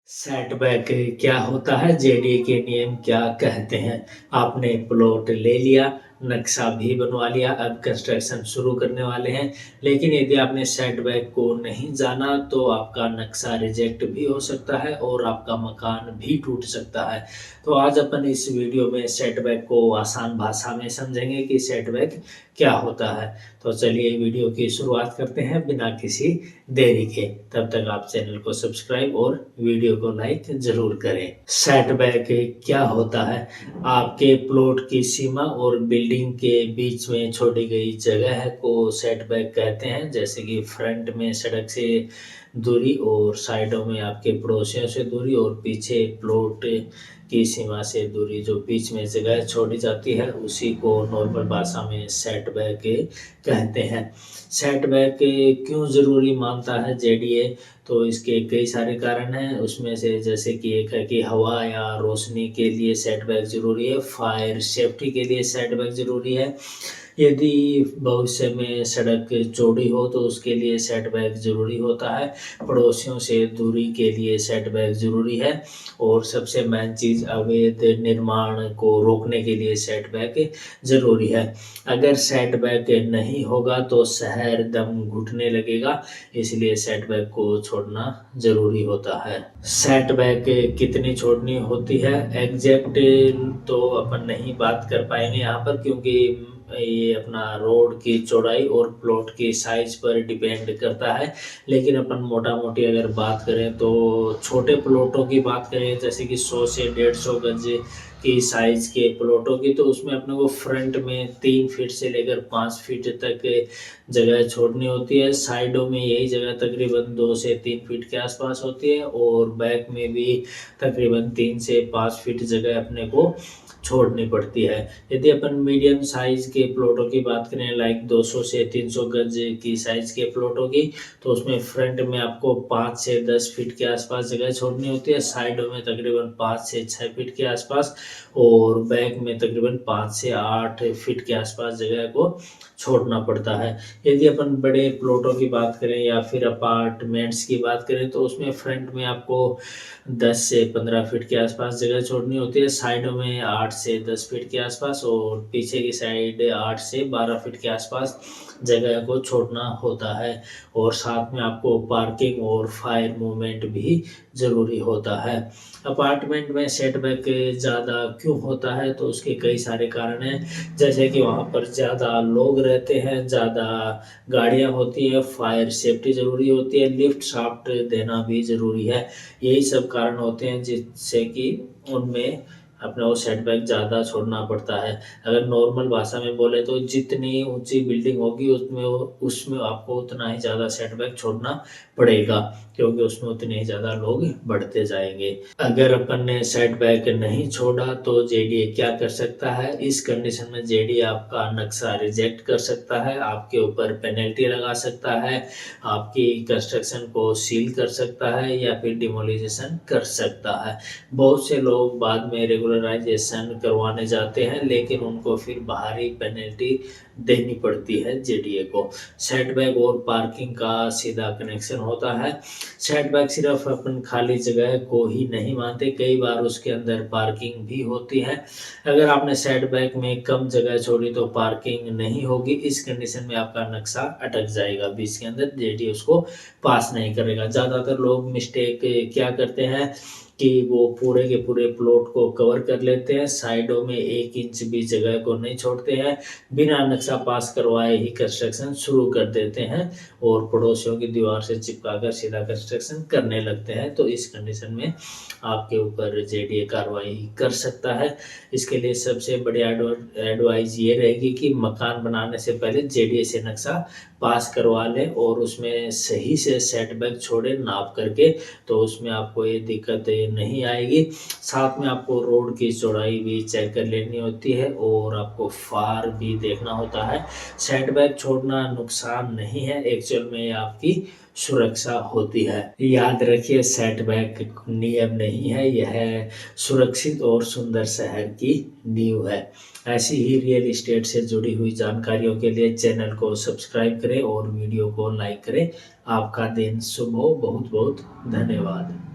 Setback क्या होता है? जेडीए के नियम क्या कहते हैं? आपने प्लॉट ले लिया, नक्शा भी बनवा लिया, अब कंस्ट्रक्शन शुरू करने वाले हैं। लेकिन यदि आपने सेटबैक को नहीं जाना तो आपका नक्शा रिजेक्ट भी हो सकता है और आपका मकान भी टूट सकता है। तो आज अपन इस वीडियो में सेटबैक को आसान भाषा में समझेंगे कि सेटबैक क्या होता है। तो चलिए वीडियो की शुरुआत करते हैं बिना किसी देरी के। तब तक आप चैनल को सब्सक्राइब और वीडियो को लाइक जरूर करें। सेटबैक क्या होता है? आपके प्लॉट की सीमा और बिल्डिंग के बीच में छोड़ी गई जगह को सेटबैक कहते हैं। जैसे कि फ्रंट में सड़क से दूरी और साइडों में आपके पड़ोसियों से दूरी और पीछे प्लॉट की सीमा से दूरी, जो बीच में जगह छोड़ी जाती है उसी को नॉर्मल भाषा में सेटबैक कहते हैं। सेटबैक क्यों ज़रूरी मानता है जेडीए? तो इसके कई सारे कारण हैं। उसमें से जैसे कि एक है कि हवा या रोशनी के लिए सेटबैक ज़रूरी है, फायर सेफ्टी के लिए सेटबैक ज़रूरी है। यदि भविष्य में सड़क चौड़ी हो तो उसके लिए सेटबैक ज़रूरी होता है। पड़ोसियों से दूरी के लिए सेटबैक ज़रूरी है। और सबसे मेन चीज़, अवैध निर्माण को रोकने के लिए सेटबैक ज़रूरी है। अगर सेटबैक नहीं होगा तो शहर दम घुटने लगेगा, इसलिए सेटबैक को छोड़ना ज़रूरी होता है। सेटबैक कितनी छोड़नी होती है एग्जैक्ट तो अपन नहीं बात कर पाएंगे यहाँ पर, क्योंकि ये अपना रोड की चौड़ाई और प्लॉट की साइज पर डिपेंड करता है। लेकिन अपन मोटा मोटी अगर बात करें तो छोटे प्लॉटों की बात करें, जैसे कि 100 से 150 गज की साइज के प्लॉटों की, तो उसमें अपने को फ्रंट में 3 फीट से लेकर 5 फीट तक जगह छोड़नी होती है। साइडों में यही जगह तकरीबन 2 से 3 फीट के आसपास होती है और बैक में भी तकरीबन 3 से 5 फीट जगह अपने को छोड़नी पड़ती है। यदि अपन मीडियम साइज के प्लॉटों की बात करें, लाइक 200 से 300 गज की साइज के प्लॉटों की, तो उसमें फ्रंट में आपको 5 से 10 फीट के आसपास जगह छोड़नी होती है, साइडों में तकरीबन 5 से 6 फीट के आसपास और बैक में तकरीबन 5 से 8 फीट के आसपास जगह को छोड़ना पड़ता है। यदि अपन बड़े प्लॉटों की बात करें या फिर अपार्टमेंट्स की बात करें तो उसमें फ्रंट में आपको 10 से 15 फीट के आसपास जगह छोड़नी होती है, साइडों में 8 से 10 फीट के आसपास और पीछे की साइड 8 से 12 फीट के आसपास जगह को छोड़ना होता है। और साथ में आपको पार्किंग और फायर मूवमेंट भी ज़रूरी होता है। अपार्टमेंट में सेटबैक ज़्यादा क्यों होता है? तो उसके कई सारे कारण हैं। जैसे कि वहाँ पर ज़्यादा लोग रहते हैं, ज़्यादा गाड़ियाँ होती हैं, फायर सेफ्टी ज़रूरी होती है, लिफ्ट शाफ्ट देना भी ज़रूरी है। यही सब कारण होते हैं जिससे कि उनमें अपना वो सेटबैक ज़्यादा छोड़ना पड़ता है। अगर नॉर्मल भाषा में बोले तो जितनी ऊंची बिल्डिंग होगी उसमें आपको उतना ही ज़्यादा सेटबैक छोड़ना पड़ेगा, क्योंकि उसमें उतने ही ज़्यादा लोग बढ़ते जाएंगे। अगर अपन ने सेटबैक नहीं छोड़ा तो जेडीए क्या कर सकता है? इस कंडीशन में जेडीए आपका नक्शा रिजेक्ट कर सकता है, आपके ऊपर पेनल्टी लगा सकता है, आपकी कंस्ट्रक्शन को सील कर सकता है या फिर डिमोलिजेशन कर सकता है। बहुत से लोग बाद में रेगुलराइजेशन करवाने जाते हैं, लेकिन उनको फिर भारी पेनल्टी देनी पड़ती है जेडीए को। सेटबैक और पार्किंग का सीधा कनेक्शन होता है। सेटबैक सिर्फ अपन खाली जगह को ही नहीं मानते, कई बार उसके अंदर पार्किंग भी होती है। अगर आपने सेटबैक में कम जगह छोड़ी तो पार्किंग नहीं होगी। इस कंडीशन में आपका नक्शा अटक जाएगा बीच के अंदर, जेडीए उसको पास नहीं करेगा। ज़्यादातर लोग मिस्टेक क्या करते हैं कि वो पूरे के पूरे प्लॉट को कवर कर लेते हैं, साइडों में 1 इंच भी जगह को नहीं छोड़ते हैं, बिना नक्शा पास करवाए ही कंस्ट्रक्शन शुरू कर देते हैं और पड़ोसियों की दीवार से चिपकाकर सीधा कंस्ट्रक्शन करने लगते हैं। तो इस कंडीशन में आपके ऊपर जेडीए कार्रवाई कर सकता है। इसके लिए सबसे बड़ी एडवाइस ये रहेगी कि मकान बनाने से पहले जेडीए से नक्शा पास करवा लें और उसमें सही से सेटबैक छोड़े नाप करके, तो उसमें आपको ये दिक्कत नहीं आएगी। साथ में आपको रोड की चौड़ाई भी चेक कर लेनी होती है और आपको फार भी देखना होता है। सेटबैक छोड़ना नुकसान नहीं है, एक्चुअल में आपकी सुरक्षा होती है। याद रखिए, सेटबैक नियम नहीं है, यह सुरक्षित और सुंदर शहर की नींव है। ऐसी ही रियल एस्टेट से जुड़ी हुई जानकारियों के लिए चैनल को सब्सक्राइब करें और वीडियो को लाइक करें। आपका दिन शुभ हो। बहुत बहुत धन्यवाद।